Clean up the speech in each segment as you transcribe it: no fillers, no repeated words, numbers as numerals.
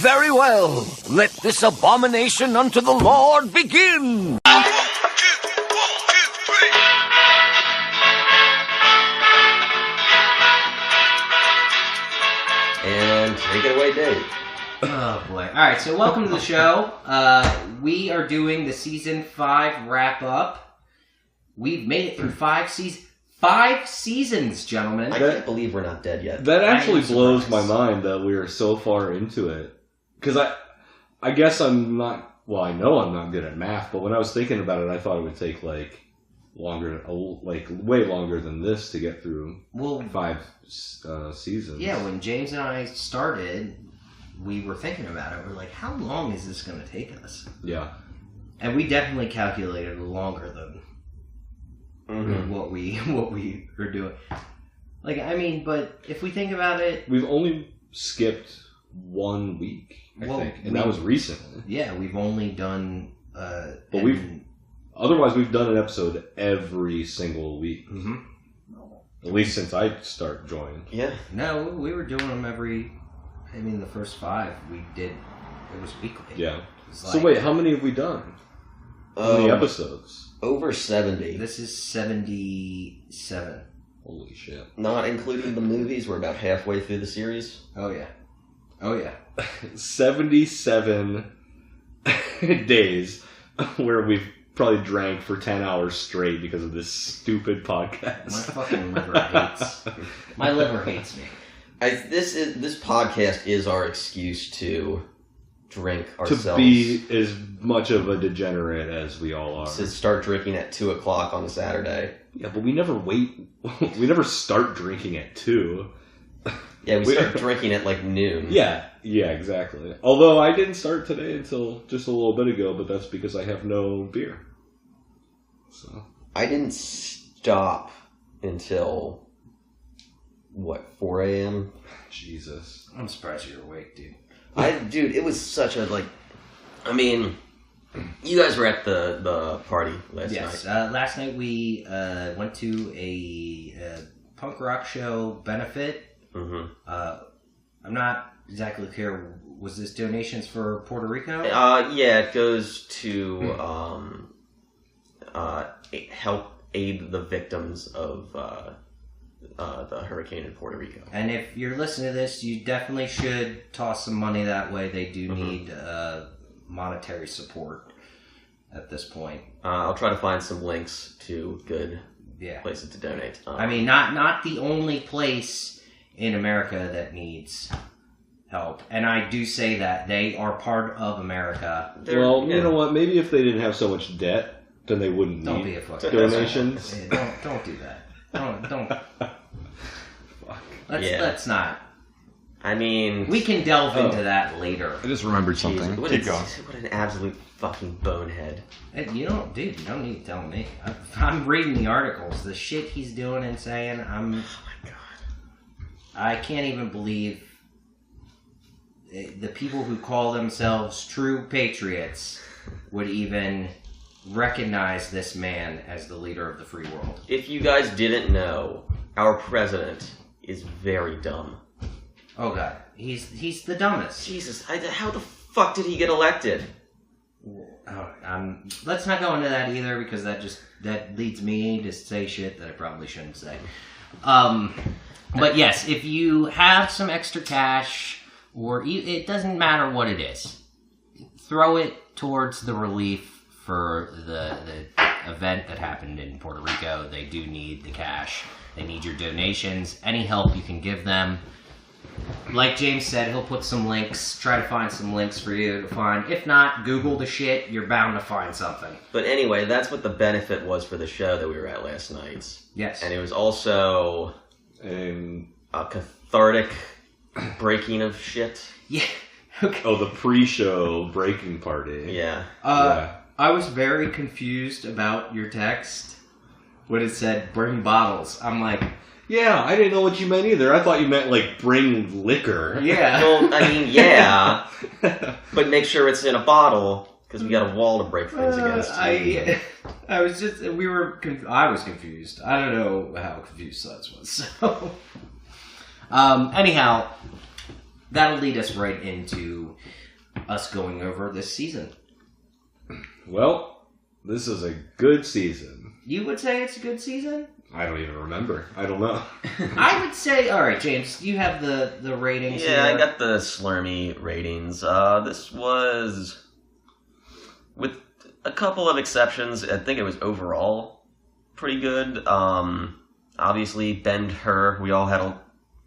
Very well. Let this abomination unto the Lord begin. 1, 2, 3. And take it away, Dave. Oh boy. Alright, so welcome to the show. We are doing the season 5 wrap up. We've made it through 5 seasons. 5 seasons, gentlemen. I can't believe we're not dead yet. That actually blows my mind that we are so far into it. Because I guess I'm not, well, I know I'm not good at math, but when I was thinking about it, I thought it would take longer, way longer than this to get through 5 seasons. Yeah, when James and I started, we were thinking about it. We're like, how long is this going to take us? Yeah. And we definitely calculated longer than what we were doing. Like, I mean, but if we think about it, we've only skipped 1 week, I think, and that was recently. Yeah, we've only done. But otherwise we've done an episode every single week. Mm-hmm. At least since I joined. Yeah. No, we were doing them every. I mean, the first 5 we did. It was weekly. Yeah. So wait, how many have we done? How many episodes? Over 70. This is 77. Holy shit. Not including the movies, we're about halfway through the series. Oh, yeah. Oh, yeah. 77 days where we've probably drank for 10 hours straight because of this stupid podcast. My fucking liver hates. My liver hates me. This podcast is our excuse to drink ourselves. To be as much of a degenerate as we all are. To start drinking at 2 o'clock on a Saturday. Yeah, but we never wait. We never start drinking at 2. Yeah, we start drinking at like noon. Yeah, exactly. Although I didn't start today until just a little bit ago, but that's because I have no beer. So I didn't stop until 4 a.m. Jesus. I'm surprised you're awake, dude. Dude, it was such a I mean, you guys were at the party last night. Yes, last night we went to a punk rock show benefit. Mm-hmm. I'm not exactly clear. Was this donations for Puerto Rico? Yeah, it goes to help aid the victims of the hurricane in Puerto Rico. And if you're listening to this, you definitely should toss some money that way. They do need monetary support at this point. I'll try to find some links to good places to donate. I mean, not the only place in America that needs help. And I do say that. They are part of America. Well, you know what? Maybe if they didn't have so much debt, then they wouldn't need donations. Don't do that. Don't. Fuck. Let's not. I mean, we can delve into that later. I just remembered something. Keep going. What an absolute fucking bonehead. You don't need to tell me. I'm reading the articles. The shit he's doing and saying, oh my god. I can't even believe the people who call themselves true patriots would even recognize this man as the leader of the free world. If you guys didn't know, our president is very dumb. Oh god, he's the dumbest. Jesus, how the fuck did he get elected? Let's not go into that either, because that leads me to say shit that I probably shouldn't say. But yes, if you have some extra cash, or it doesn't matter what it is, throw it towards the relief for the event that happened in Puerto Rico. They do need the cash. They need your donations. Any help you can give them. Like James said, he'll put some links. Try to find some links for you to find. If not, Google the shit. You're bound to find something. But anyway, that's what the benefit was for the show that we were at last night. Yes. And it was also a cathartic breaking of shit. Yeah. Okay. Oh, the pre-show breaking party. Yeah. I was very confused about your text when it said bring bottles. I'm like, yeah, I didn't know what you meant either. I thought you meant like bring liquor. Yeah. Well, I mean, yeah, but make sure it's in a bottle because we got a wall to break things against. I was confused. I don't know how confused Suds was. So, anyhow, that'll lead us right into us going over this season. Well, this is a good season. You would say it's a good season? I don't even remember. I don't know. I would say, all right, James, you have the ratings. Yeah, here. I got the Slurmy ratings. This was, with a couple of exceptions, I think it was overall pretty good. Obviously, Bend Her, we all had a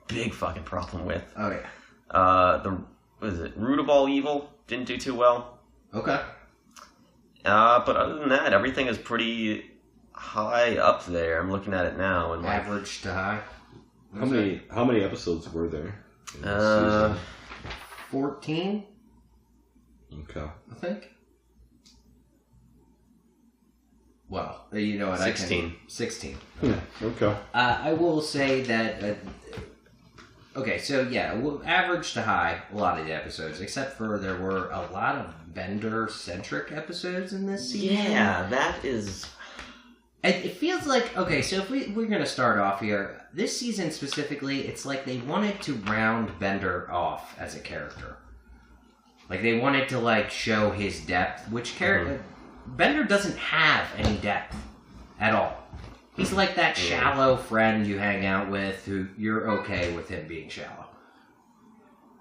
big fucking problem with. Oh, yeah. What is it? Root of All Evil didn't do too well. Okay. But other than that, everything is pretty high up there. I'm looking at it now. And Average to high. How many episodes were there? In this season? 14, Okay. I think. Well, you know what? 16. 16. Okay. I will say that. Okay, so yeah, average to high, a lot of the episodes, except for there were a lot of Bender-centric episodes in this season. Yeah, that is... It feels like, okay, so if we're going to start off here, this season specifically, it's like they wanted to round Bender off as a character. Like, they wanted to, like, show his depth, which character... Bender doesn't have any depth at all. He's like that shallow friend you hang out with who you're okay with him being shallow.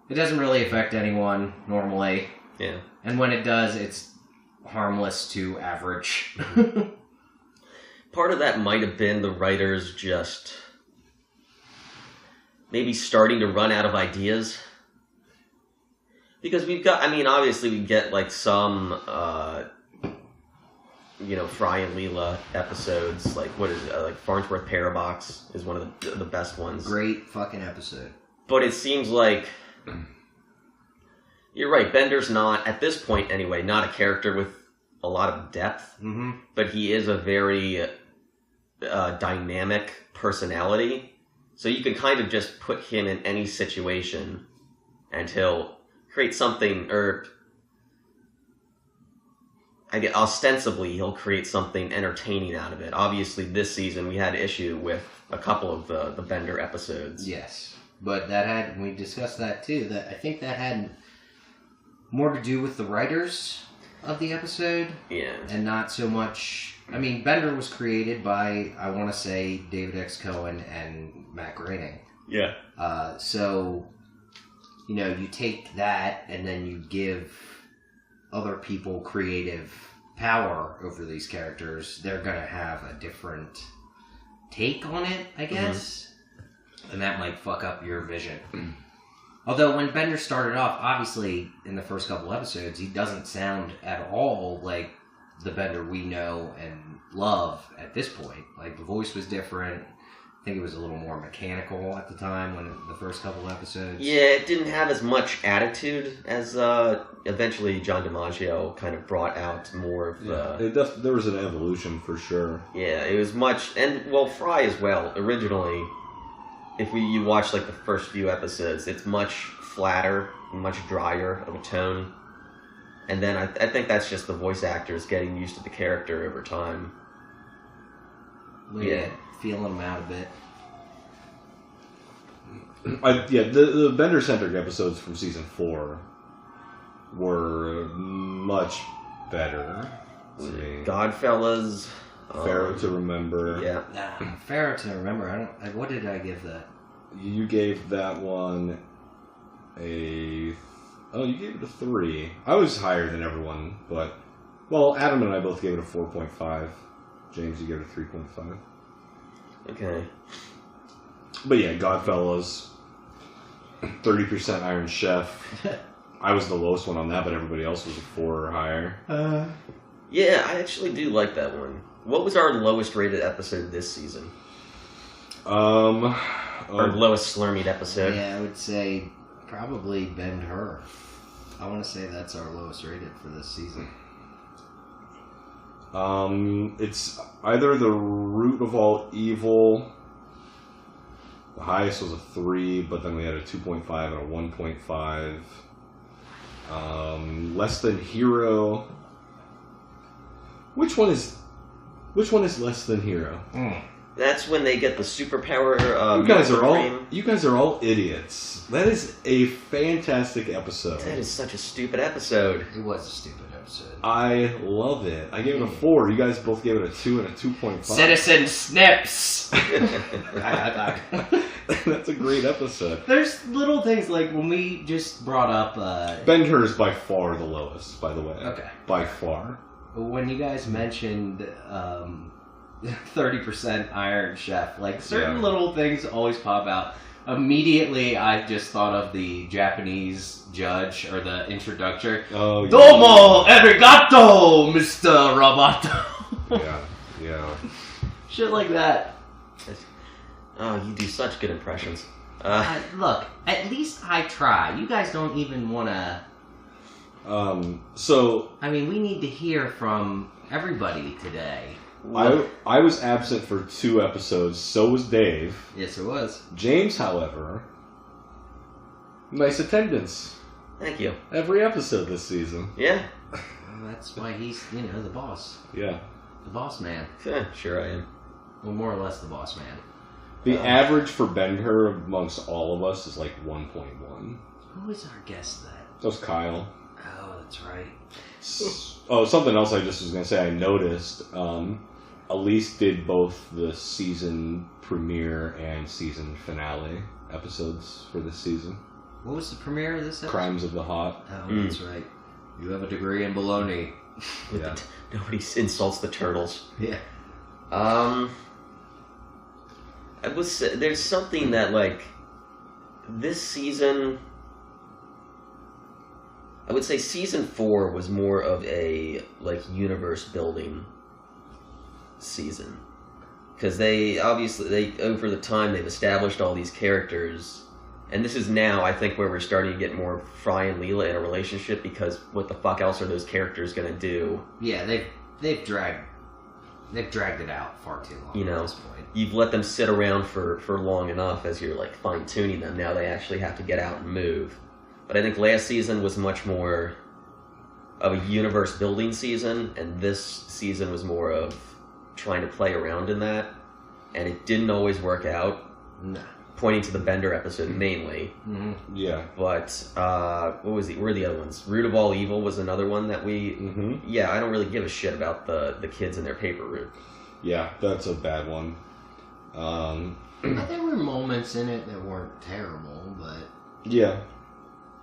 It doesn't really affect anyone normally. Yeah. And when it does, it's harmless to average. Part of that might have been the writers just maybe starting to run out of ideas. Because we've got, I mean, obviously we get like some... Fry and Leela episodes, like, what is it, like, Farnsworth Parabox is one of the best ones. Great fucking episode. But it seems like, you're right, Bender's not, at this point anyway, not a character with a lot of depth, but he is a very dynamic personality, so you can kind of just put him in any situation, and he'll create something, or... ostensibly, he'll create something entertaining out of it. Obviously, this season, we had issue with a couple of the Bender episodes. Yes. But we discussed that too, that I think that had more to do with the writers of the episode. Yeah. And not so much... I mean, Bender was created by, I want to say, David X. Cohen and Matt Groening. Yeah. So, you take that and then you give... other people creative power over these characters, they're going to have a different take on it, I guess. And that might fuck up your vision. Although when Bender started off, obviously, in the first couple episodes, he doesn't sound at all like the Bender we know and love at this point. Like, the voice was different. I think it was a little more mechanical at the time when the first couple episodes. Yeah, it didn't have as much attitude as eventually John DiMaggio kind of brought out more of the... there was an evolution for sure. Yeah, it was much... And, well, Fry as well. Originally, if you watch like the first few episodes, it's much flatter, much drier of a tone. And then I think that's just the voice actors getting used to the character over time. Yeah. Feeling them out a bit. The Bender-centric episodes from season 4 were much better. Godfellas. Pharaoh to Remember. Yeah. Pharaoh to Remember. What did I give that? You gave that one you gave it a 3. I was higher than everyone, but... Well, Adam and I both gave it a 4.5. James, you gave it a 3.5. Okay. But yeah, Godfellas, 30% Iron Chef. I was the lowest one on that, but everybody else was a 4 or higher. Yeah, I actually do like that one. What was our lowest rated episode this season? Our lowest slurmied episode? Yeah, I would say probably Bend Her. I want to say that's our lowest rated for this season. It's either the Root of All Evil. The highest was a 3, but then we had a 2.5 and a 1.5. Less Than Hero. Which one is Less Than Hero? That's when they get the superpower. You guys are all idiots. That is a fantastic episode. That is such a stupid episode. It was a stupid episode. I love it. I gave it a 4. You guys both gave it a 2 and a 2.5. Citizen Snips! That's a great episode. There's little things like when we just brought up... Ben-Hur is by far the lowest, by the way. Okay. By far. When you guys mentioned 30% Iron Chef, like certain little things always pop out. Immediately, I just thought of the Japanese judge or the introductor. Oh, yeah. Domo arigato, Mr. Roboto. Yeah. Shit like that. Oh, you do such good impressions. Look, at least I try. You guys don't even want to... I mean, we need to hear from everybody today. I was absent for 2 episodes, so was Dave. Yes, it was. James, however, nice attendance. Thank you. Every episode this season. Yeah. Well, that's why he's, the boss. Yeah. The boss man. Sure I am. Well, more or less the boss man. The average for Ben-Hur amongst all of us is like 1.1. Who was our guest then? That was Kyle. Oh, that's right. Something else I just was going to say I noticed. Elise did both the season premiere and season finale episodes for this season. What was the premiere of this episode? Crimes of the Hot. Oh, that's right. You have a degree in baloney. Yeah. Nobody insults the turtles. Yeah. There's something that, like, this season... I would say season 4 was more of a, like, universe-building season. Because over the time, they've established all these characters. And this is now, I think, where we're starting to get more Fry and Leela in a relationship, because what the fuck else are those characters going to do? Yeah, they've dragged it out far too long at this point. You've let them sit around for long enough as you're, like, fine-tuning them. Now they actually have to get out and move. But I think last season was much more of a universe-building season, and this season was more of trying to play around in that, and it didn't always work out. No. Pointing to the Bender episode mainly. Mm-hmm. Yeah. But, what was where are the other ones? Root of All Evil was another one that we... Mm-hmm. Yeah, I don't really give a shit about the kids and their paper route. Yeah, that's a bad one. There were moments in it that weren't terrible, but... Yeah.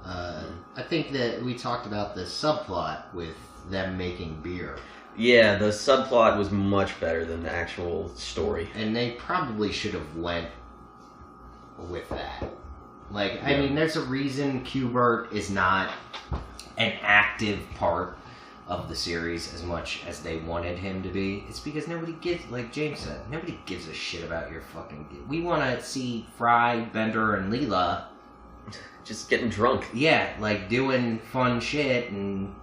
I think that we talked about the subplot with them making beer. Yeah, the subplot was much better than the actual story. And they probably should have went with that. Like, I mean, there's a reason Q*bert is not an active part of the series as much as they wanted him to be. It's because nobody gives, like James said, nobody gives a shit about your fucking... We want to see Fry, Bender, and Leela... Just getting drunk. Yeah, like doing fun shit and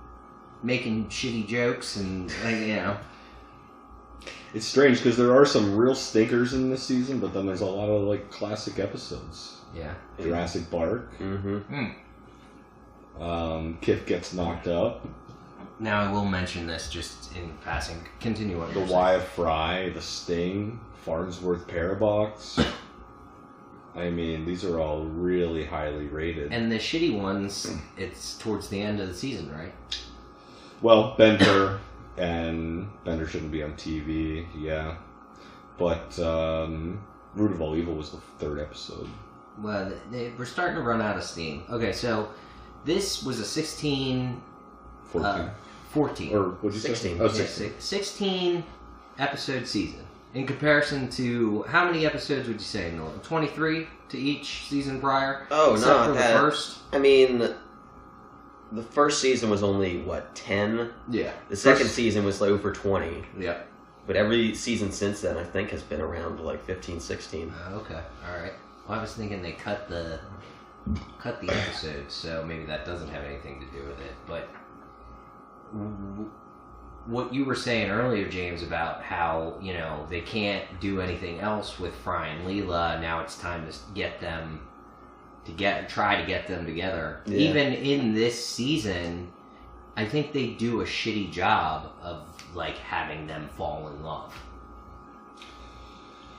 making shitty jokes and, It's strange because there are some real stinkers in this season, but then there's a lot of, like, classic episodes. Yeah. Jurassic Park. Mm-hmm. Kif gets knocked up. Now I will mention this just in passing. Continue on. The Why of Fry, The Sting, Farnsworth Parabox. I mean, these are all really highly rated. And the shitty ones, it's towards the end of the season, right? Well, Bender, and Bender shouldn't be on TV, yeah. But Root of All Evil was the 3rd episode. Well, we're starting to run out of steam. Okay, so this was a 16... 14. 14. Or what'd you 16. say? Oh, Yeah, 16. 16 episode season. In comparison to, how many episodes would you say, Nolan? 23 to each season prior? Oh, Except no, for the first? I mean, the first season was only, 10? Yeah. The second season was over 20. Yeah. But every season since then, I think, has been around, 15, 16. Okay, alright. Well, I was thinking they cut the episodes, so maybe that doesn't have anything to do with it, but... What you were saying earlier, James, about how, they can't do anything else with Fry and Leela, now it's time to try to get them together. Yeah. Even in this season, I think they do a shitty job of, having them fall in love.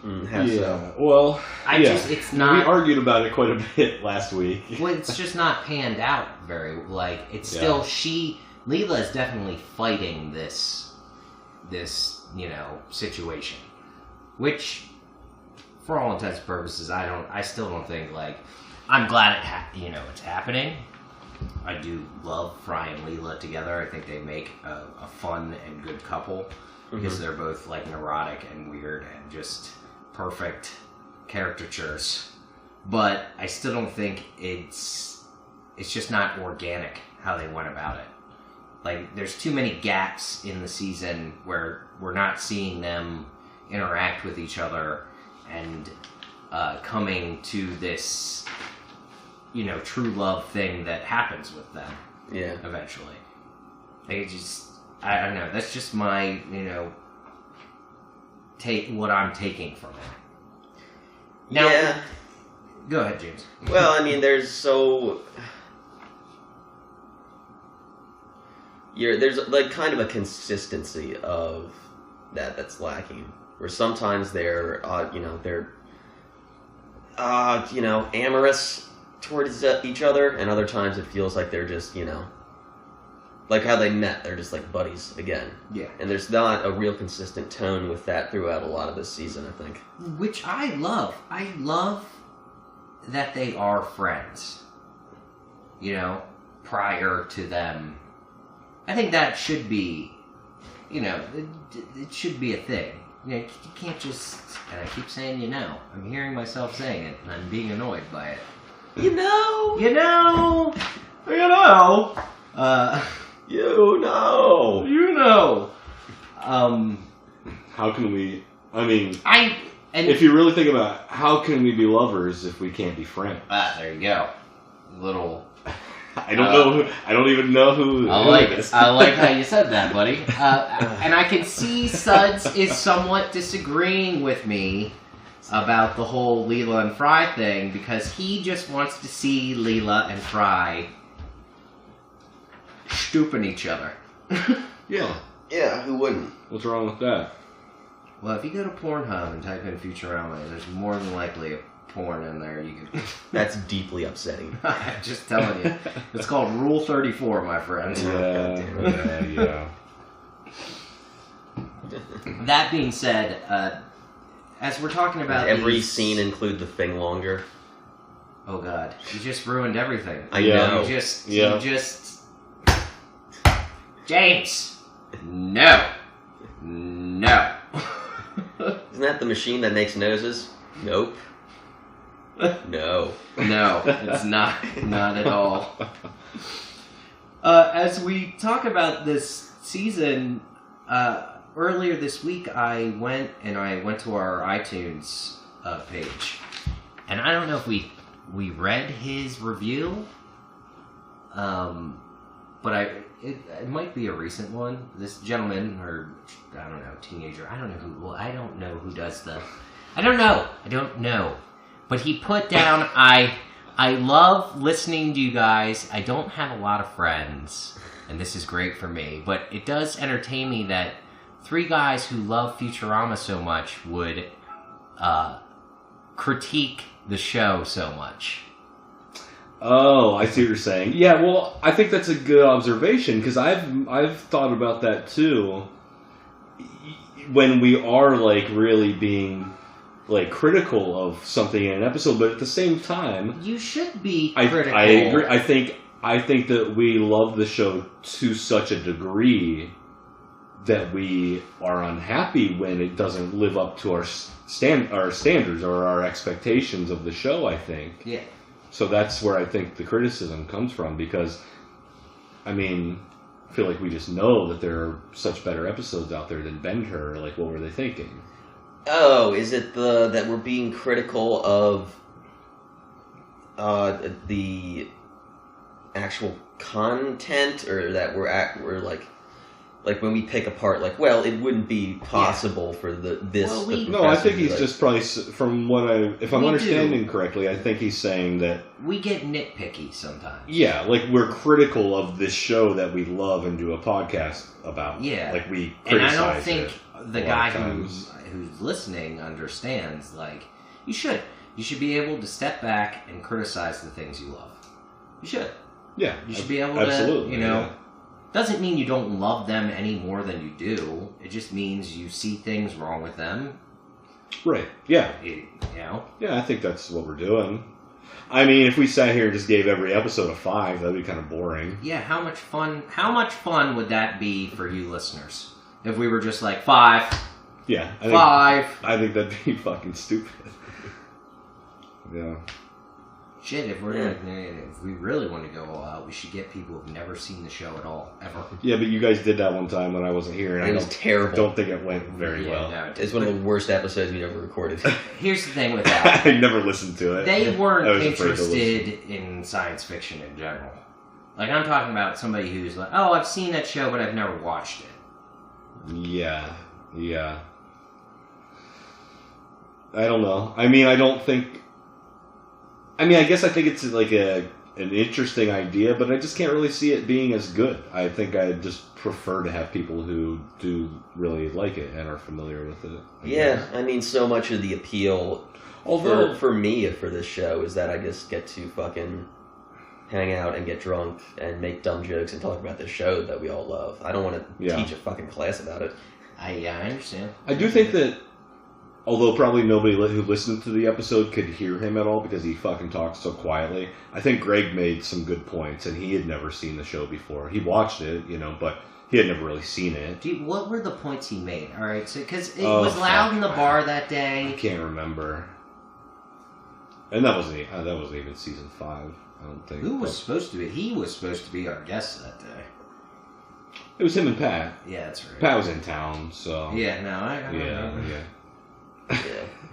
So. Well, it's not. We argued about it quite a bit last week. Well, it's just not panned out very. Like it's still Leela is definitely fighting this situation, which, for all intents and purposes, I still don't think like. I'm glad it's happening. I do love Fry and Leela together. I think they make a fun and good couple because they're both like neurotic and weird and just perfect caricatures. But I still don't think it's just not organic how they went about it. Like there's too many gaps in the season where we're not seeing them interact with each other and coming to this true love thing that happens with them. Yeah. Eventually. I don't know. That's just my, what I'm taking from it. Now, go ahead, James. Well, I mean, there's like kind of a consistency of that's lacking. Where sometimes they're amorous towards each other, and other times it feels like they're just, like how they met, they're just like buddies again. Yeah. And there's not a real consistent tone with that throughout a lot of this season, I think. Which I love. I love that they are friends. Prior to them. I think that should be, it should be a thing. You can't just, and I keep saying I'm hearing myself saying it, and I'm being annoyed by it. You know. How can we? I mean, if you really think about it, how can we be lovers if we can't be friends? There you go. Little. I don't know. I don't even know who. I like how you said that, buddy. And I can see Suds is somewhat disagreeing with me about the whole Leela and Fry thing because he just wants to see Leela and Fry stooping each other. Yeah. Yeah, who wouldn't? What's wrong with that? Well, if you go to Pornhub and type in Futurama, there's more than likely a porn in there. You can. That's deeply upsetting. I'm just telling you. It's called Rule 34, my friends. Yeah. That being said, as we're talking about every scene include the thing longer. Oh God, you just ruined everything. I know. You just James. No. Isn't that the machine that makes noses? Nope. No, it's not. Not at all. As we talk about this season, earlier this week, I went to our iTunes page, and I don't know if we read his review, but it might be a recent one. This gentleman, or I don't know, teenager, I don't know who. Well, I don't know who does the. I don't know. But he put down, I love listening to you guys. I don't have a lot of friends, and this is great for me. But it does entertain me that 3 guys who love Futurama so much would critique the show so much. Oh, I see what you're saying. Yeah, well, I think that's a good observation, because I've thought about that too. When we are, like, really being... like critical of something in an episode, but at the same time, you should be critical. I agree. I think that we love the show to such a degree that we are unhappy when it doesn't live up to our standards or our expectations of the show. I think. Yeah. So that's where I think the criticism comes from, because, I mean, I feel like we just know that there are such better episodes out there than Ben-Hur. Like, what were they thinking? Oh, is it that we're being critical of the actual content, or that we're like when we pick apart, like, well, it wouldn't be possible for this. Well, no, I think he's just probably, from what if I'm understanding correctly, I think he's saying that we get nitpicky sometimes. Yeah, like we're critical of this show that we love and do a podcast about. Yeah, like we criticize and I don't think the guy who's listening understands, like, you should be able to step back and criticize the things you love. You should. Yeah. You should be able absolutely, to, doesn't mean you don't love them any more than you do. It just means you see things wrong with them. Right. Yeah. Yeah, I think that's what we're doing. I mean, if we sat here and just gave every episode a 5, that'd be kind of boring. Yeah, how much fun would that be for you listeners? If we were just like 5. Yeah. 5. I think that'd be fucking stupid. Yeah. Shit, if we really want to go all out, we should get people who've never seen the show at all, ever. Yeah, but you guys did that one time when I wasn't here, and it was terrible. Don't think it went very well. No, it's one of the worst episodes we've ever recorded. Here's the thing with that. I never listened to it. They weren't interested in science fiction in general. Like, I'm talking about somebody who's like, oh, I've seen that show, but I've never watched it. Yeah. I don't know. I mean, I guess I think it's like an interesting idea, but I just can't really see it being as good. I think I'd just prefer to have people who do really like it and are familiar with it. I mean, so much of the appeal for me for this show is that I just get to fucking hang out and get drunk and make dumb jokes and talk about this show that we all love. I don't want to teach a fucking class about it. I understand. I do think that, although probably nobody who listened to the episode could hear him at all because he fucking talks so quietly, I think Greg made some good points, and he had never seen the show before. He watched it, but he had never really seen it. Dude, what were the points he made? All right, so because it was loud in the bar that day. I can't remember. And that wasn't even season 5. I don't think. Who was supposed to be? He was supposed to be our guest that day. It was him and Pat. Yeah, that's right. Pat was in town, so. Yeah, no, I remember. Yeah.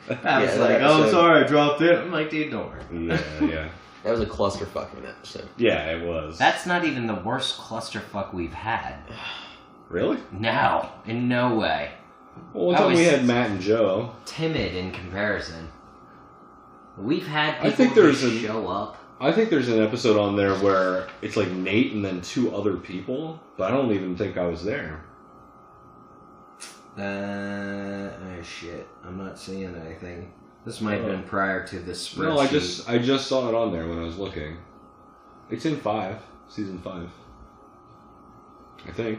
Pat was like, "Oh, I'm sorry, I dropped it." I'm like, "Dude, don't worry." Yeah. That was a clusterfuck of an episode. Yeah, it was. That's not even the worst clusterfuck we've had. Really? No, in no way. Well, one time we had Matt and Joe. Timid in comparison. We've had people show up. I think there's an episode on there where it's like Nate and then 2 other people, but I don't even think I was there. Oh shit. I'm not seeing anything. This might have been prior to this spreadsheet. No, I just saw it on there when I was looking. It's in season 5. I think.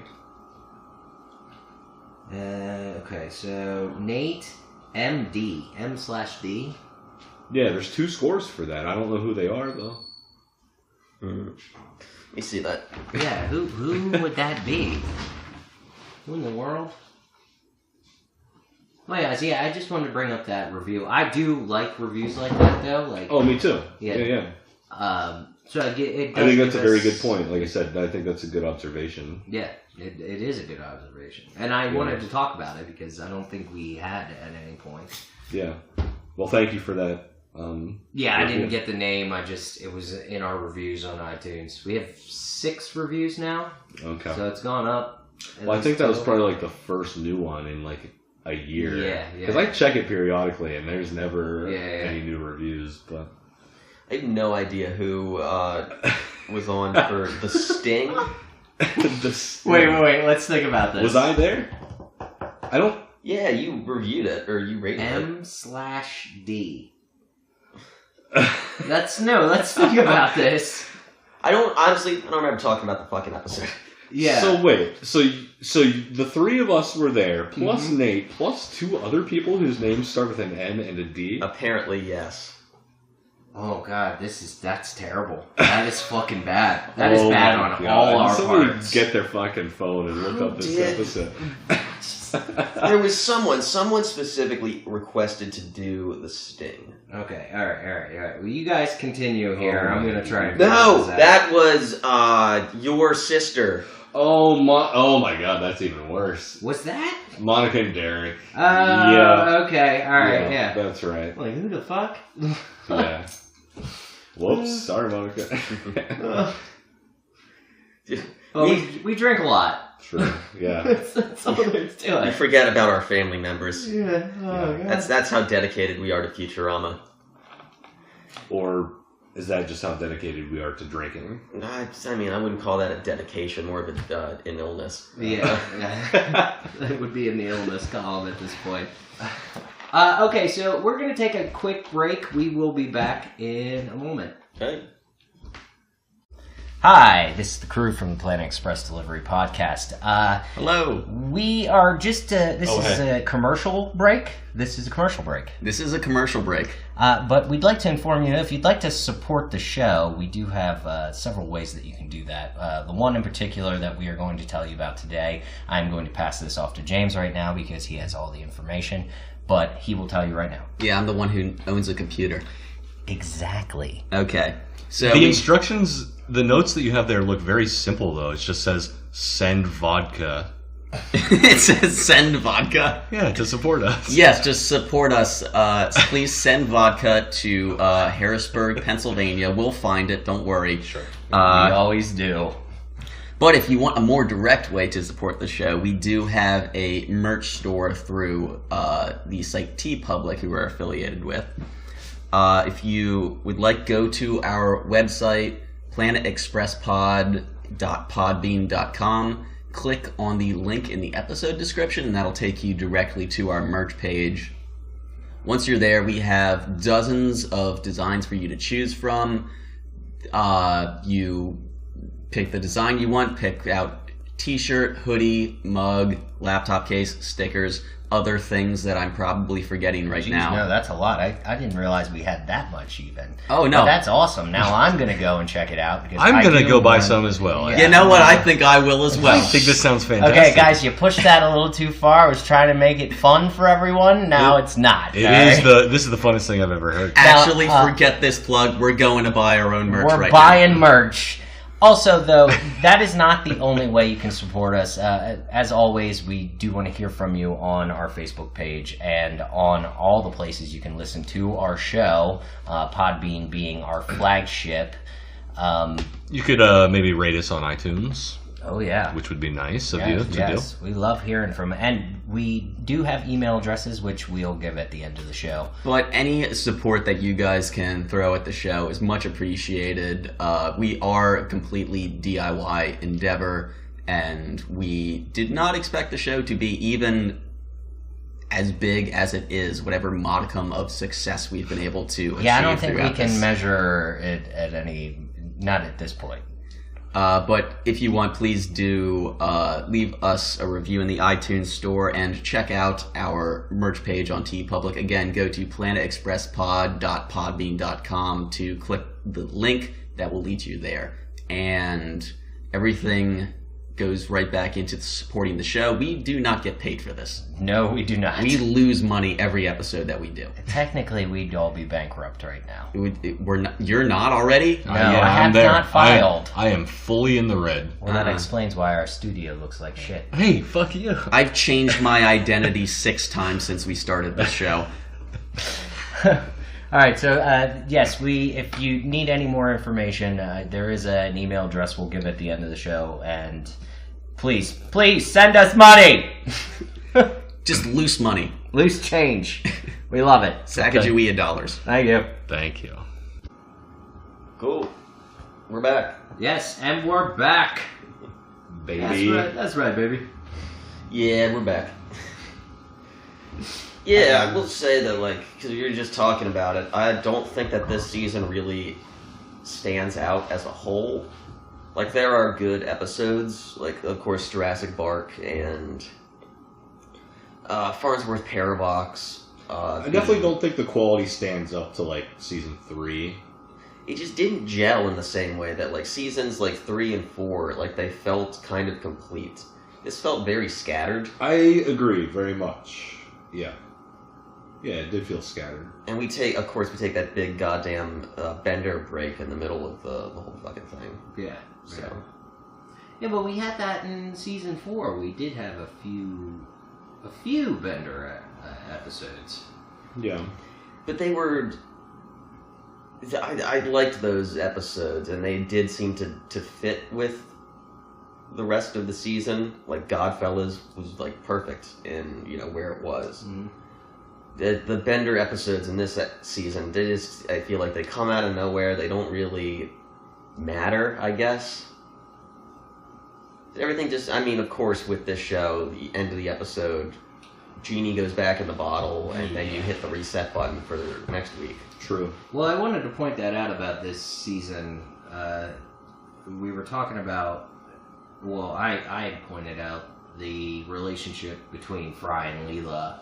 Okay, so Nate MD, M/D. Yeah, there's 2 scores for that. I don't know who they are though. Let me see that. Yeah, who would that be? Who in the world? Well, yeah, I just wanted to bring up that review. I do like reviews like that, though. Like, oh, me too. Yeah. So I think that's a very good point. Like I said, I think that's a good observation. Yeah, it is a good observation, and I wanted to talk about it because I don't think we had at any point. Yeah. Well, thank you for that. I didn't get the name. It was in our reviews on iTunes. We have 6 reviews now. Okay. So it's gone up. Well, I think that was probably like the first new one in like a year. Yeah. Because I check it periodically, and there's never any new reviews. But I have no idea who was on for The Sting. Wait. Let's think about this. Was I there? I don't. Yeah, you reviewed it or you rated it. M/D. Let's think about this. I don't remember talking about the fucking episode. Yeah. So wait, so the 3 of us were there, plus Nate, plus 2 other people whose names start with an N and a D? Apparently, yes. Oh god, that's terrible. That is fucking bad. That is bad on all our Somebody parts. Get their fucking phone and look up this episode. There was someone specifically requested to do The Sting. Okay, all right. Well, you guys continue here. I'm gonna try. No, that was your sister. Oh my god, that's even worse. What's that? Monica and Derek. Yeah. Okay. All right. Yeah. That's right. Like, who the fuck? Yeah. Whoops. Sorry, Monica. We drink a lot. True. Yeah. that's all there's to it. You forget about our family members. Yeah. Oh, God. That's how dedicated we are to Futurama. Or Is that just how dedicated we are to drinking? I mean, I wouldn't call that a dedication, more of an illness. Yeah. It would be in the illness column at this point. Okay, so we're going to take a quick break. We will be back in a moment. Okay. Hi, this is the crew from the Planet Express Delivery Podcast. Hello. We are just, this is a commercial break. This is a commercial break. But we'd like to inform you, if you'd like to support the show, we do have several ways that you can do that. The one in particular that we are going to tell you about today, I'm going to pass this off to James right now because he has all the information, but he will tell you right now. Yeah, I'm the one who owns a computer. Exactly. Okay. So the instructions, the notes that you have there look very simple, though. It just says, send vodka. It says send vodka. Yeah, to support us. Yes, just support us. Please send vodka to Harrisburg, Pennsylvania. We'll find it. Don't worry. Sure. We always do. But if you want a more direct way to support the show, we do have a merch store through the site TeePublic, who we're affiliated with. If you would like, go to our website, planetexpresspod.podbean.com. Click on the link in the episode description, and that'll take you directly to our merch page. Once you're there, we have dozens of designs for you to choose from. You pick the design you want, pick out t-shirt, hoodie, mug, laptop case, stickers, other things that I'm probably forgetting right now. No, that's a lot. I didn't realize we had that much even. Oh, no. But that's awesome. Now I'm going to go and check it out. Because I'm going to go buy some as well. You know what? I think I will as well. I think this sounds fantastic. Okay, guys, you pushed that a little too far. I was trying to make it fun for everyone. Now it's not. This is the funnest thing I've ever heard. Actually, forget this plug. We're going to buy our own merch right now. We're buying merch. Also, though, that is not the only way you can support us. As always, we do want to hear from you on our Facebook page and on all the places you can listen to our show, Podbean being our flagship. You could maybe rate us on iTunes. Oh, yeah. Which would be nice of you to do. We love hearing from it. And we do have email addresses, which we'll give at the end of the show. But any support that you guys can throw at the show is much appreciated. We are a completely DIY endeavor, and we did not expect the show to be even as big as it is, whatever modicum of success we've been able to achieve. Yeah, I don't think we can measure it at not at this point. But if you want, please do leave us a review in the iTunes store and check out our merch page on TeePublic. Again, go to planetexpresspod.podbean.com to click the link that will lead you there. And everything goes right back into supporting the show. We do not get paid for this. No, we do not. We lose money every episode that we do. Technically, we'd all be bankrupt right now. You're not already? No, I have not filed. I am fully in the red. Well, that explains why our studio looks like shit. Hey, fuck you. I've changed my identity 6 times since we started this show. All right, so yes, if you need any more information, there is an email address we'll give at the end of the show, and please send us money. Just loose money, loose change. We love it. Sacagawea dollars. Thank you. Thank you. Cool. We're back. Yes, and we're back, baby. That's right, baby. Yeah, we're back. Yeah, I will say that, because you're just talking about it, I don't think that this season really stands out as a whole. There are good episodes, of course, Jurassic Bark and Farnsworth Paradox. I definitely don't think the quality stands up to, season 3. It just didn't gel in the same way that, seasons, 3 and 4, they felt kind of complete. This felt very scattered. I agree very much. Yeah. Yeah, it did feel scattered. And we take that big goddamn Bender break in the middle of the whole fucking thing. Yeah. So. Right. Yeah, but we had that in season 4. We did have a few Bender episodes. Yeah. But they were... I liked those episodes, and they did seem to fit with the rest of the season. Godfellas was, perfect in, where it was. Mm-hmm. the Bender episodes in this season, I feel like they come out of nowhere. They don't really matter, I guess. Everything just, I mean, of course, with this show, the end of the episode, Genie goes back in the bottle, and then you hit the reset button for the next week. True. Well, I wanted to point that out about this season. We were talking about, well, I had pointed out the relationship between Fry and Leela,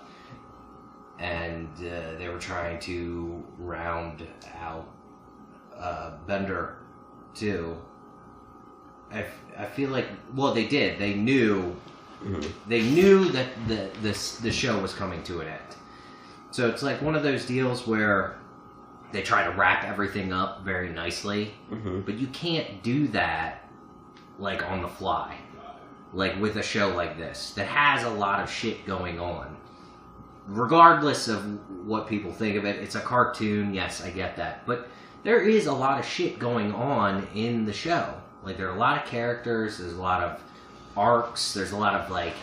and they were trying to round out Bender too. I feel like, well, they did. They knew that the show was coming to an end. So it's like one of those deals where they try to wrap everything up very nicely, but you can't do that like on the fly, like with a show like this that has a lot of shit going on. Regardless of what people think of it, it's a cartoon. Yes, I get that, but there is a lot of shit going on in the show. Like, there are a lot of characters, there's a lot of arcs, there's a lot of, like,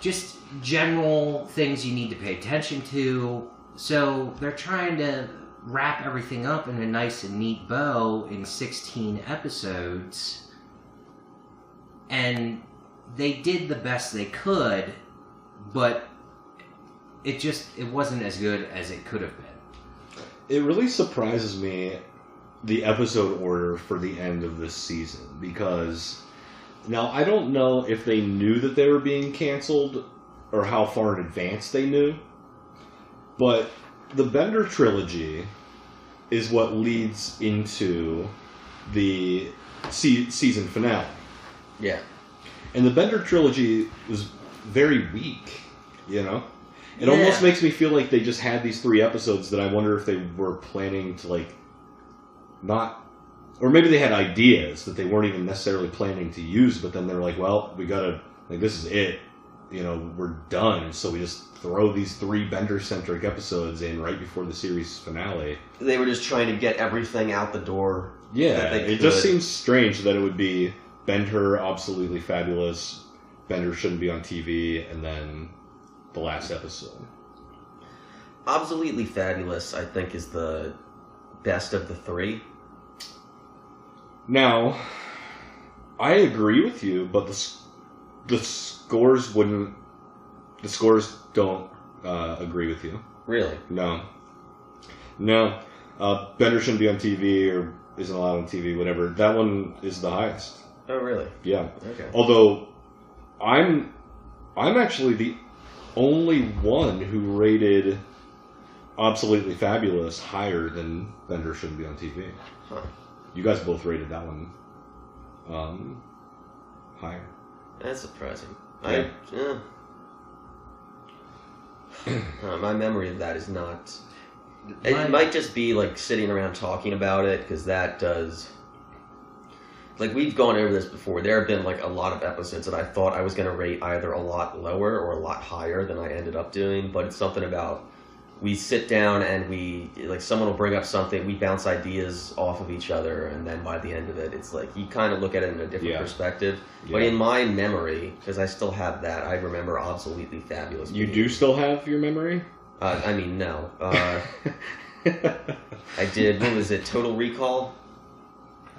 just general things you need to pay attention to. So they're trying to wrap everything up in a nice and neat bow in 16 episodes. And they did the best they could, but it wasn't as good as it could have been. It really surprises me, the episode order for the end of this season, because now I don't know if they knew that they were being canceled or how far in advance they knew, but the Bender trilogy is what leads into the season finale. Yeah. And the Bender trilogy was very weak, you know? It almost makes me feel like they just had these 3 episodes that I wonder if they were planning to, like, not... Or maybe they had ideas that they weren't even necessarily planning to use, but then they're like, well, we gotta... Like, this is it. You know, we're done. So we just throw these 3 Bender-centric episodes in right before the series finale. They were just trying to get everything out the door. Yeah, it just seems strange that it would be Bender, Absolutely Fabulous, Bender Shouldn't Be on TV, and then the last episode. Absolutely Fabulous, I think, is the best of the 3. Now, I agree with you, but the scores wouldn't... The scores don't agree with you. Really? No. Bender Shouldn't Be on TV, or Isn't Allowed on TV, whatever. That one is the highest. Oh, really? Yeah. Okay. Although, I'm actually the only one who rated Absolutely Fabulous higher than Bender Shouldn't Be on TV. Huh. You guys both rated that one higher. That's surprising. Yeah. My memory of that is not... It might just be, like, sitting around talking about it, because that does... Like, we've gone over this before. There have been, like, a lot of episodes that I thought I was going to rate either a lot lower or a lot higher than I ended up doing, but it's something about... We sit down and someone will bring up something, we bounce ideas off of each other, and then by the end of it, it's like, you kind of look at it in a different perspective. Yeah. But in my memory, because I still have that, I remember Absolutely Fabulous. You do still have your memory? I mean, no. I did, what was it, Total Recall?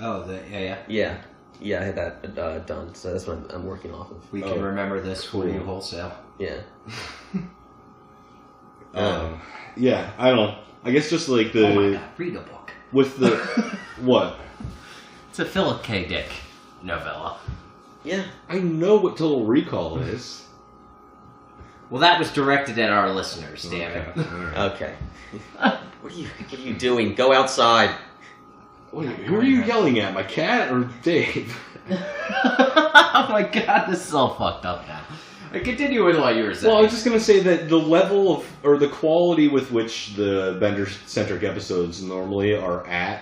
Oh, yeah. Yeah, I had that done, so that's what I'm working off of. We can remember this for you wholesale. Yeah. Yeah, I don't know. I guess just like the... Oh my God, read a book. With the... What? It's a Philip K. Dick novella. Yeah. I know what Total Recall is. Well, that was directed at our listeners, damn it. Right. Okay. What are you doing? Go outside. Wait, who are you yelling at? My cat or Dave? Oh my God, this is all fucked up now. Continue with what you were saying. Well, I was just going to say that the level of, or the quality with which the Bender-centric episodes normally are at,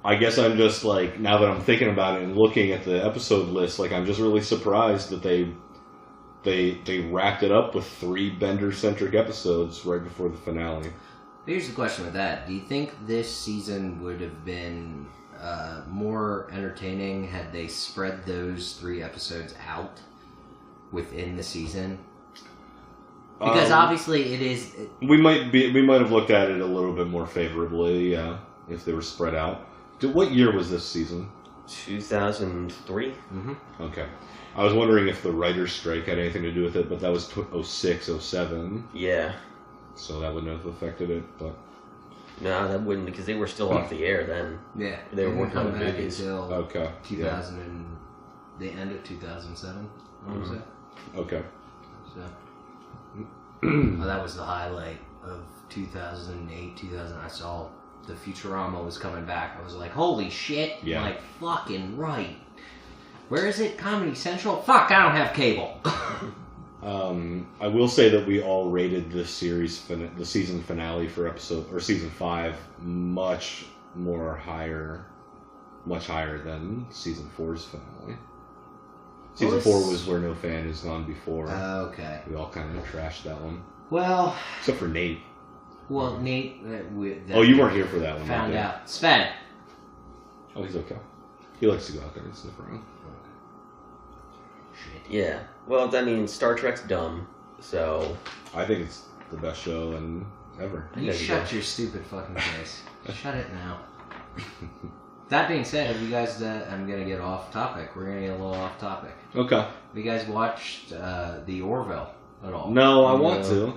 I guess I'm just like, now that I'm thinking about it and looking at the episode list, like, I'm just really surprised that they wrapped it up with 3 Bender-centric episodes right before the finale. Here's the question with that. Do you think this season would have been more entertaining had they spread those 3 episodes out within the season? Because obviously it is... We might have looked at it a little bit more favorably, if they were spread out. What year was this season? 2003. Mm-hmm. Okay. I was wondering if the writer's strike had anything to do with it, but that was 06, 07. Yeah. So that wouldn't have affected it, but... No, that wouldn't, because they were still off the air then. Yeah. They were working on the back movies. until Okay. 2000 and... The end of 2007, what was that? Okay. So... that was the highlight of 2008, 2000. I saw the Futurama was coming back. I was like, holy shit. Yeah. Like, fucking right. Where is it? Comedy Central? Fuck, I don't have cable. I will say that we all rated this series, the season finale for season 5, much higher than season 4's finale. Season 4 was Where No Fan Is Gone Before. Okay. We all kind of trashed that one. Well... Except for Nate. Well, Nate... you weren't here for that one. Found out. Sven! Oh, he's okay. He likes to go out there and sniff around. Shit. Yeah. Well, I mean, Star Trek's dumb, so... I think it's the best show ever. You shut your stupid fucking face. Shut it now. That being said, have you guys... I'm going to get off topic. We're going to get a little off topic. Okay. Have you guys watched The Orville at all? No, I want to.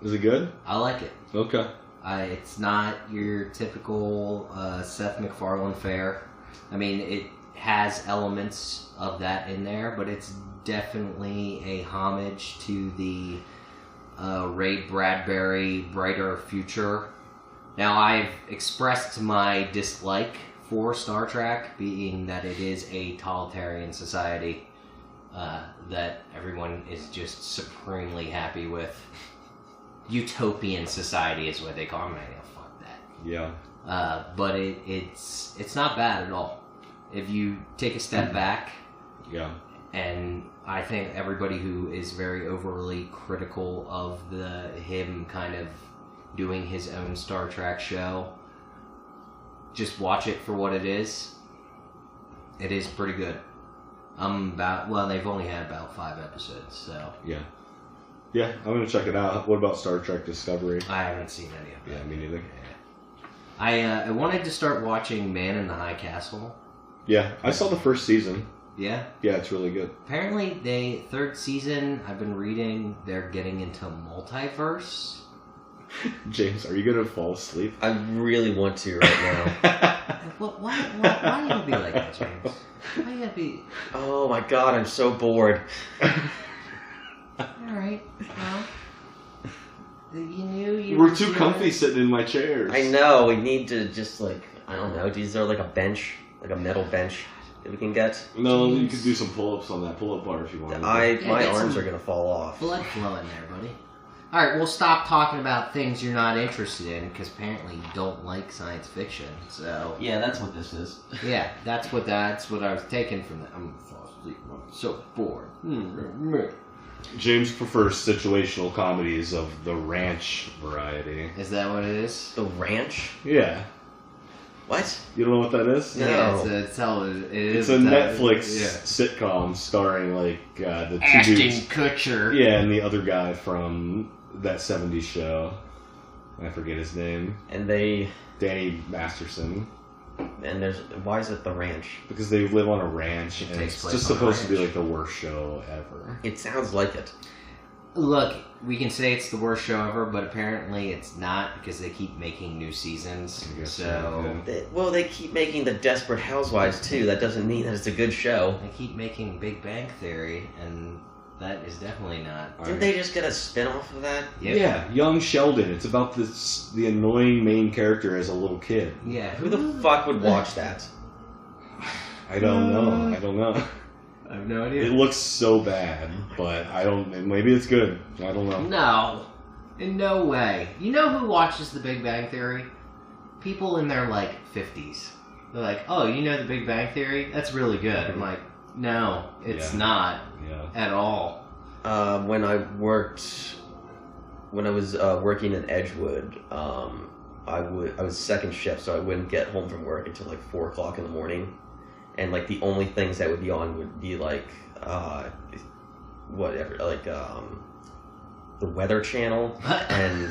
Is it good? I like it. Okay. It's not your typical Seth MacFarlane fare. I mean, it has elements of that in there, but it's definitely a homage to the Ray Bradbury Brighter Future. Now, I've expressed my dislike for Star Trek, being that it is a totalitarian society that everyone is just supremely happy with. Utopian society is what they call it. Fuck that. Yeah. But it's not bad at all. If you take a step back, Yeah. and I think everybody who is very overly critical of him kind of doing his own Star Trek show, just watch it for what it is. It is pretty good. They've only had about 5 episodes, so. Yeah. Yeah, I'm going to check it out. What about Star Trek Discovery? I haven't seen any of it. Yeah, me neither. I wanted to start watching Man in the High Castle. Yeah, I saw the first season. Yeah? Yeah, it's really good. Apparently, third season, I've been reading, they're getting into multiverse. James, are you going to fall asleep? I really want to right now. Why do you gotta be like that, James? Why you gotta be... Oh my god, I'm so bored. Alright, well... You knew you We're too comfy sitting in my chairs. I know, we need to just I don't know, is there like a bench? Like a metal bench that we can get? No, you could do some pull-ups on that pull-up bar if you want. My arms are gonna fall off. Blood flowing there, buddy. Alright, we'll stop talking about things you're not interested in, because apparently you don't like science fiction, so... Yeah, that's what this is. Yeah, that's what I was taking from that. I'm gonna fall asleep. I'm so bored. James prefers situational comedies of the ranch variety. Is that what it is? The Ranch? Yeah. What? You don't know what that is? No. Yeah, it's a Netflix sitcom starring the two Ashton dudes. Kutcher. Yeah, and the other guy from that 70s show. I forget his name. And Danny Masterson. And why is it The Ranch? Because they live on a ranch, and takes it's place just on a supposed to be ranch. like the worst show ever. It sounds like it. Look, we can say it's the worst show ever, but apparently it's not, because they keep making new seasons. I guess So They keep making the Desperate Housewives too. That doesn't mean that it's a good show. they keep making Big Bang Theory, and that is definitely not. Didn't they just get a spin-off of that? Yep. Yeah, Young Sheldon. It's about the annoying main character as a little kid. Yeah. Who the fuck would watch that? I don't know. I have no idea. It looks so bad, but maybe it's good. I don't know. No. In no way. You know who watches The Big Bang Theory? People in their, 50s. They're like, oh, you know The Big Bang Theory? That's really good. I'm like, no, it's not at all. When I was working in Edgewood, I was second shift, so I wouldn't get home from work until 4 o'clock in the morning. And the only things that would be on would be the Weather Channel and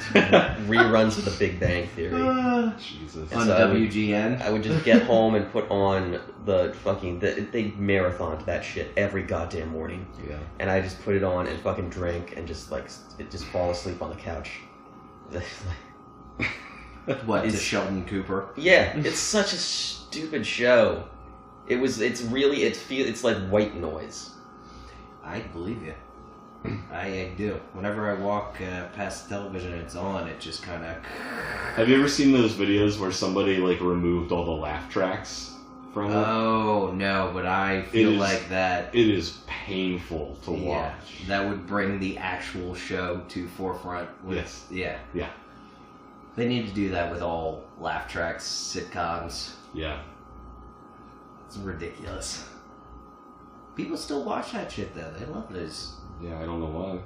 reruns of The Big Bang Theory. Jesus. On So WGN. I would just get home and put on the fucking... They marathoned that shit every goddamn morning. Yeah. And I just put it on and fucking drink and just fall asleep on the couch. What, to Sheldon Cooper? Yeah, it's such a stupid show. It's like white noise. I believe you. I do. Whenever I walk past the television and it's on, it just kind of... Have you ever seen those videos where somebody like removed all the laugh tracks from it? Oh, no, but I feel like that... It is painful to watch. That would bring the actual show to forefront. Yes. Yeah. Yeah. They need to do that with all laugh tracks, sitcoms. Yeah. It's ridiculous. People still watch that shit, though. They love those. Yeah, I don't know why.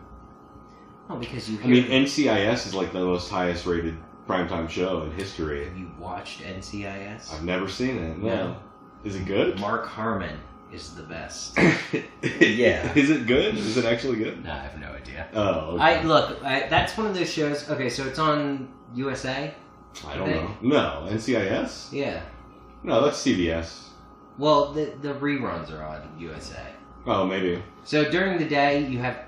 Oh, because you hear... I mean, NCIS is like the most highest rated primetime show in history. Have you watched NCIS? I've never seen it. No. Is it good? Mark Harmon is the best. Yeah. Is it good? Is it actually good? No, I have no idea. Oh, okay. That's one of those shows... Okay, so it's on USA? I don't know. No, NCIS? Yeah. No, that's CBS. Well, the reruns are on USA. Oh, maybe. So during the day, you have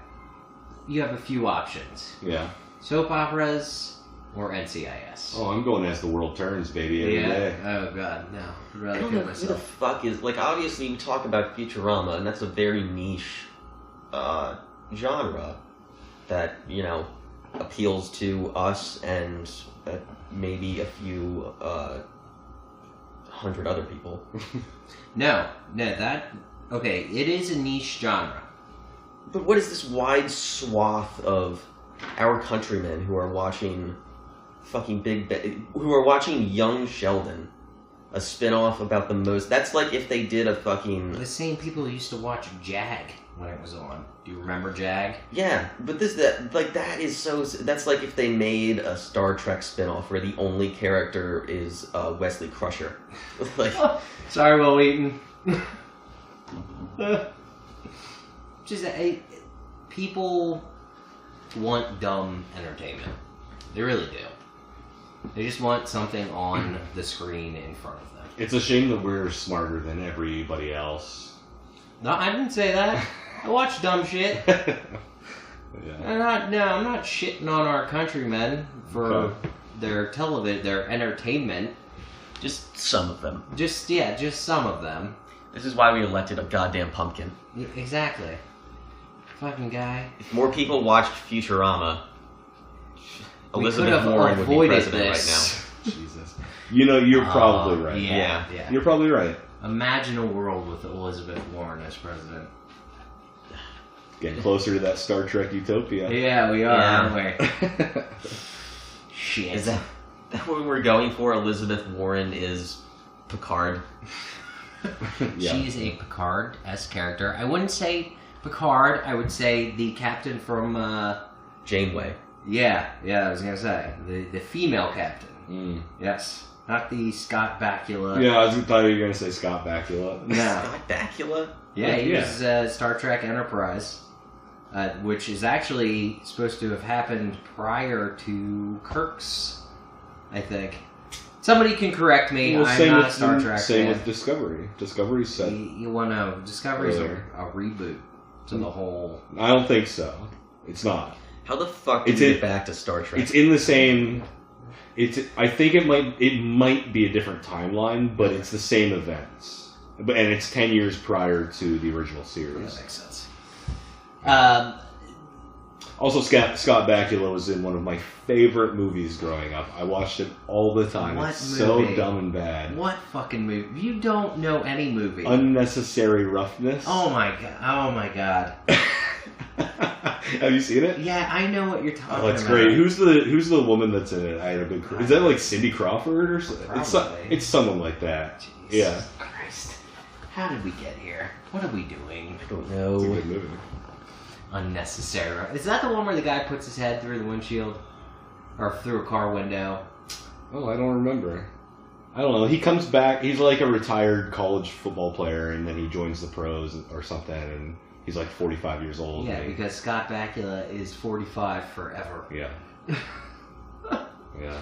a few options: Yeah. soap operas or NCIS. Oh, I'm going as the world turns, baby, every day. Oh God, no. I'd rather I don't kill know who the myself. fuck is... Like, obviously, we talk about Futurama, and that's a very niche genre that, appeals to us and maybe a few 100 other people. No, okay, it is a niche genre. But what is this wide swath of our countrymen who are watching fucking who are watching Young Sheldon, a spin-off about the most... That's like if they did a fucking... The same people who used to watch Jag when it was on. Do you remember Jag? Yeah, but that is so... That's like if they made a Star Trek spin-off where the only character is Wesley Crusher. Like... Sorry, Will Wheaton. Just people want dumb entertainment. They really do. They just want something on the screen in front of them. It's a shame that we're smarter than everybody else. No, I didn't say that. I watch dumb shit. Yeah. I'm not shitting on our countrymen for their entertainment. Just some of them. Just some of them. This is why we elected a goddamn pumpkin. Exactly. Fucking guy. If more people watched Futurama, We Elizabeth could have Warren would be avoided president this. right Jesus. You're probably right. Yeah. You're probably right. Imagine a world with Elizabeth Warren as president. Getting closer to that Star Trek utopia. Yeah, we are, Yeah. aren't we? Shit. Is that what we're going for? Elizabeth Warren is Picard. Yeah. She's a Picard-esque character. I wouldn't say Picard. I would say the captain from... Janeway. Yeah, I was gonna say. The female captain. Mm. Yes. Not the Scott Bakula. Yeah, I thought you were going to say Scott Bakula. No. Scott Bakula? Yeah, he Yeah. was Star Trek Enterprise, which is actually supposed to have happened prior to Kirk's, I think. Somebody can correct me. Well, I'm not a Star Trek Same fan. with Discovery. Discovery's set. You want to... Discovery's Earlier. a reboot to the whole... I don't think so. It's not. How the fuck did you get back to Star Trek? It's in the same... I think it might be a different timeline, but it's the same events. And it's 10 years prior to the original series. That makes sense. Also, Scott Bakula was in one of my favorite movies growing up. I watched it all the time. What it's so movie? dumb and bad. What fucking movie? You don't know any movie. Unnecessary Roughness. Oh my god. Have you seen it? Yeah, I know what you're talking about. Oh, it's great. Who's the woman that's in it? I had a big. Is that like Cindy Crawford or something? Probably. It's someone like that. Jesus Yeah. Christ. How did we get here? What are we doing? I don't It's a know. good movie. Unnecessary. Is that the one where the guy puts his head through the windshield? Or through a car window? Oh, I don't remember. I don't know. He comes back. He's like a retired college football player, and then he joins the pros or something, and he's like 45 years old. Yeah, because Scott Bakula is 45 forever. Yeah. Yeah.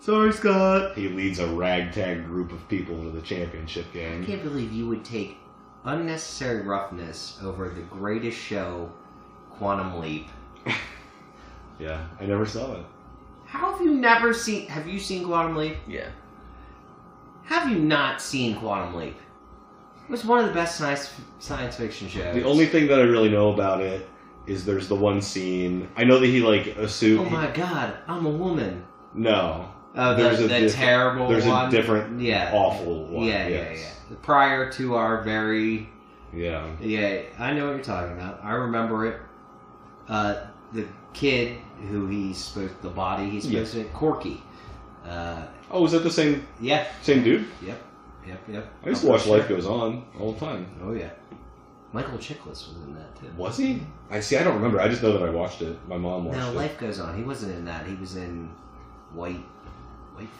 Sorry, Scott. He leads a ragtag group of people into the championship game. I can't believe you would take unnecessary roughness over the greatest show, Quantum Leap. Yeah, I never saw it. How have you never seen... Have you seen Quantum Leap? Yeah. Have you not seen Quantum Leap? It was one of the best science fiction shows. The only thing that I really know about it is there's the one scene. I know that he like assumed. Oh my god, I'm a woman. No. Oh, the terrible there's one. There's a different, awful one. Yeah. Prior to our very. Yeah. Yeah, I know what you're talking about. I remember it. The kid who he's supposed to Corky. Oh, is that the same? Yeah. Same dude? Yep. I used to watch Life Goes On all the time. Oh yeah. Michael Chiklis was in that too. Was he? I don't remember. I just know that I watched it. My mom watched it. No, Life Goes On. He wasn't in that. He was in White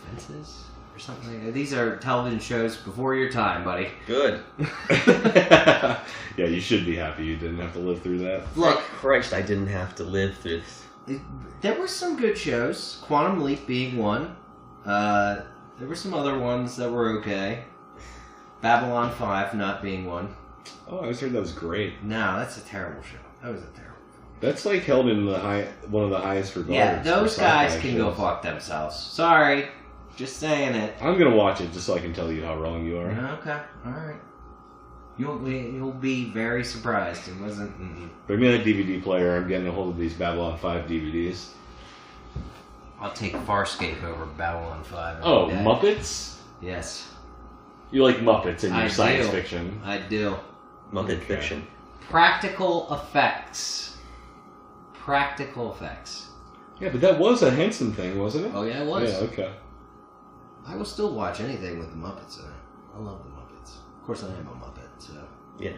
Fences or something like that. These are television shows before your time, buddy. Good. Yeah, you should be happy you didn't have to live through that. Look, Christ, I didn't have to live through this. There were some good shows. Quantum Leap being one. There were some other ones that were okay. Babylon 5 not being one. Oh, I always heard that was great. No, that's a terrible show. That was a terrible show. That's like held in one of the highest regards. Yeah, those guys can go fuck themselves. Sorry. Just saying it. I'm gonna watch it just so I can tell you how wrong you are. Okay, alright. You'll be very surprised. It wasn't... Bring me that DVD player. I'm getting a hold of these Babylon 5 DVDs. I'll take Farscape over Babylon 5. Oh, Muppets? Yes. You like Muppets in your I science do. fiction? I do. Muppet fiction. Practical effects. Yeah, but that was a Henson thing, wasn't it? Oh, yeah, it was. Yeah, okay. I will still watch anything with the Muppets in it. I love the Muppets. Of course, I am a Muppet, so... Yeah.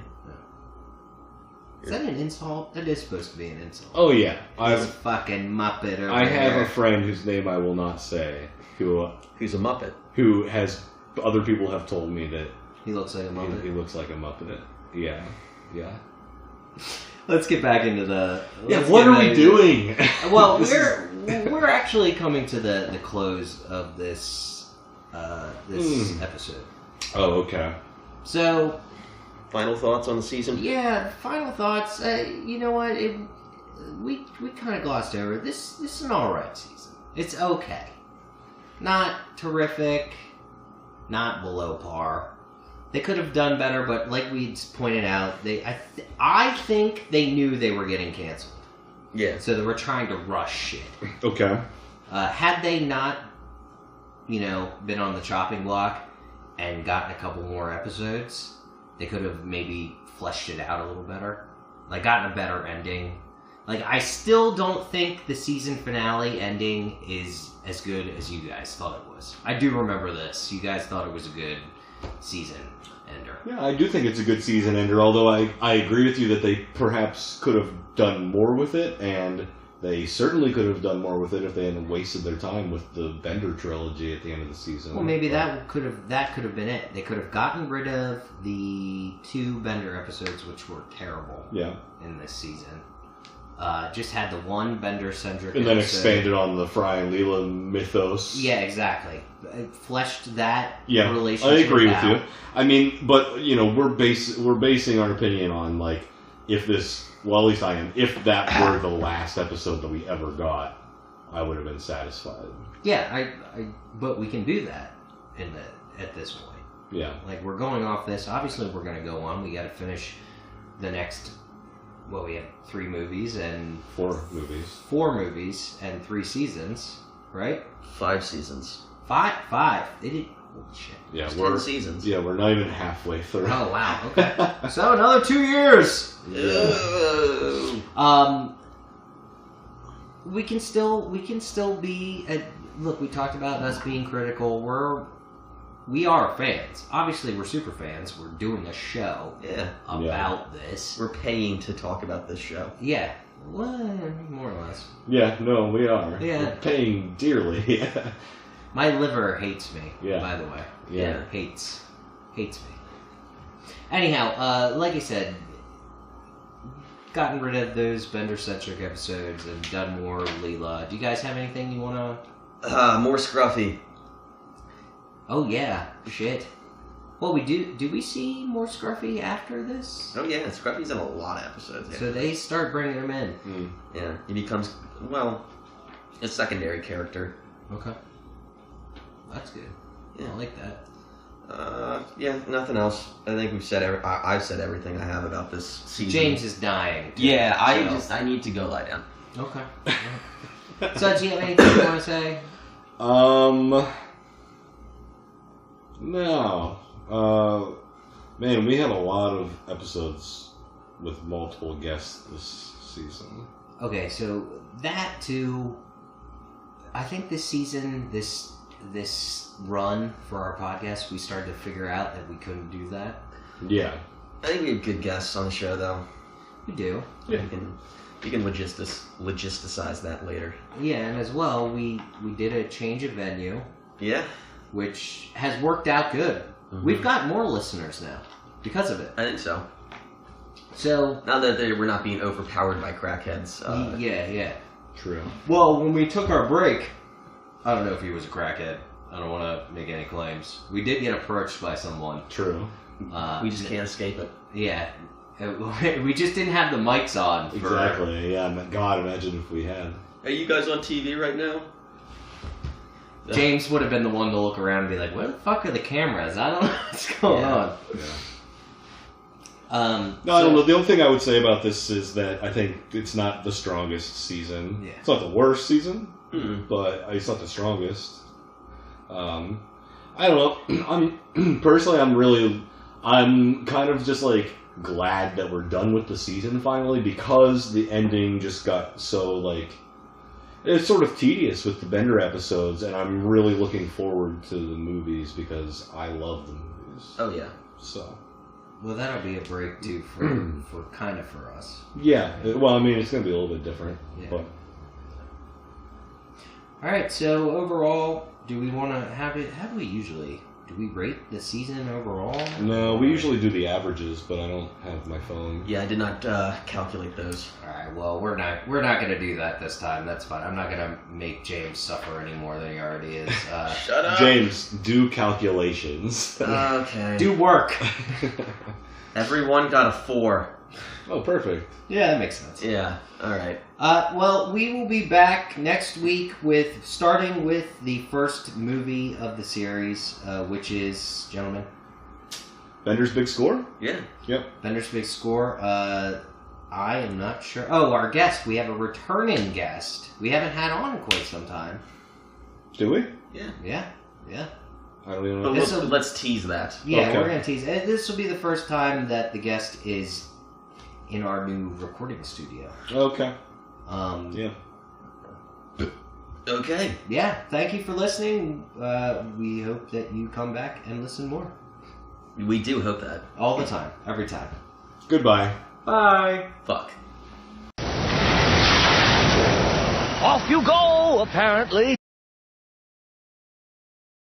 Is that an insult? That is supposed to be an insult. Oh, yeah. He's a fucking Muppet over I have there. a friend whose name I will not say, Who's a Muppet? who has... Other people have told me that He looks like a Muppet. he looks like a Muppet. Yeah. Let's get back into the... What are we doing? Well, we're actually coming to the close of this episode. Oh, okay. So... Final thoughts on the season? Yeah, final thoughts. You know what? We kind of glossed over it. This is an alright season. It's okay. Not terrific. Not below par. They could have done better, but like we pointed out, I think they knew they were getting canceled. Yeah. So they were trying to rush shit. Okay. Had they not, been on the chopping block and gotten a couple more episodes, they could have maybe fleshed it out a little better. Like, gotten a better ending. Like, I still don't think the season finale ending is as good as you guys thought it was. I do remember this. You guys thought it was a good season ender. Yeah, I do think it's a good season ender, although I agree with you that they perhaps could have done more with it, and they certainly could have done more with it if they hadn't wasted their time with the Bender trilogy at the end of the season. Well, maybe that could have been it. They could have gotten rid of the 2 Bender episodes, which were terrible in this season. Just had the one Bender-centric and then episode. expanded on the Fry and Leela mythos. Yeah, exactly. It fleshed that Yeah, relationship I agree out. with you. I mean, but, we're basing our opinion on, like, if this... Well, at least I am. If that were the last episode that we ever got, I would have been satisfied. Yeah, but we can do that at this point. Yeah. Like, we're going off this. Obviously, we're going to go on. We got to finish the next... Well, we have 3 movies and... 4 movies. 4 movies and 3 seasons, right? 5 seasons. 5. They did... Holy shit. Yeah, It's we're 10 seasons. Yeah, we're not even halfway through. Oh, wow. Okay. So, another 2 years! Yeah. We can still be... Look, we talked about us being critical. We are fans. Obviously, we're super fans. We're doing a show about this. We're paying to talk about this show. Yeah. Well, more or less. Yeah, no, we are. Yeah. We're paying dearly. My liver hates me, by the way. Yeah. Hates me. Anyhow, like I said, gotten rid of those Bender-centric episodes and done more Leela. Do you guys have anything you want to... More Scruffy. Oh, yeah. Shit. Well, we do... Do we see more Scruffy after this? Oh, yeah. Scruffy's in a lot of episodes. So they start bringing him in. Mm. Yeah. He becomes, well, a secondary character. Okay. That's good. Yeah. I like that. Yeah, nothing else. I think we've said I've said everything I have about this season. James is dying. Yeah, I need to go lie down. Okay. So, do you have anything you want to say? No. Man, we had a lot of episodes with multiple guests this season. Okay, so that too. I think this season, this run for our podcast, we started to figure out that we couldn't do that. Yeah. I think we have good guests on the show, though. We do. Yeah. You can logisticize that later. Yeah, and as well, we did a change of venue, Yeah. which has worked out good. Mm-hmm. We've got more listeners now because of it. I think so. So Now that we're not being overpowered by crackheads. yeah. True. Well, when we took our break, I don't know if he was a crackhead. I don't want to make any claims. We did get approached by someone. True. We just can't escape it. Yeah. We just didn't have the mics on. Exactly. Yeah. God, imagine if we had. Are you guys on TV right now? James would have been the one to look around and be like, "Where the fuck are the cameras? I don't know what's going on." Yeah. No, I don't know. The only thing I would say about this is that I think it's not the strongest season. Yeah. It's not the worst season, Mm-mm. but it's not the strongest. I don't know. I'm kind of just like glad that we're done with the season finally, because the ending just got so like, it's sort of tedious with the Bender episodes, and I'm really looking forward to the movies because I love the movies. Oh yeah. So. Well, that'll be a break too for us. Yeah. Well, I mean, it's going to be a little bit different. Yeah. But. All right. So overall, do we want to have it? How do we usually? Do we rate the season overall? No, we usually do the averages, but I don't have my phone. Yeah, I did not calculate those. All right. Well, we're not going to do that this time. That's fine. I'm not going to make James suffer any more than he already is. Shut up. James, do calculations. Okay. Do work. Everyone got a 4. Oh, perfect. Yeah, that makes sense. Yeah. All right. Well, we will be back next week starting with the first movie of the series, which is, gentlemen, Bender's Big Score? Yeah. Yep. Bender's Big Score. I am not sure. Oh, our guest. We have a returning guest. We haven't had on in quite some time. Do we? Yeah. Yeah. I don't even know. But let's tease that. Yeah, Okay. we're going to tease. This will be the first time that the guest is in our new recording studio. Okay. Yeah. Yeah. Okay. Yeah, thank you for listening. We hope that you come back and listen more. We do hope that. All the time. Every time. Goodbye. Bye. Fuck. Off you go, apparently.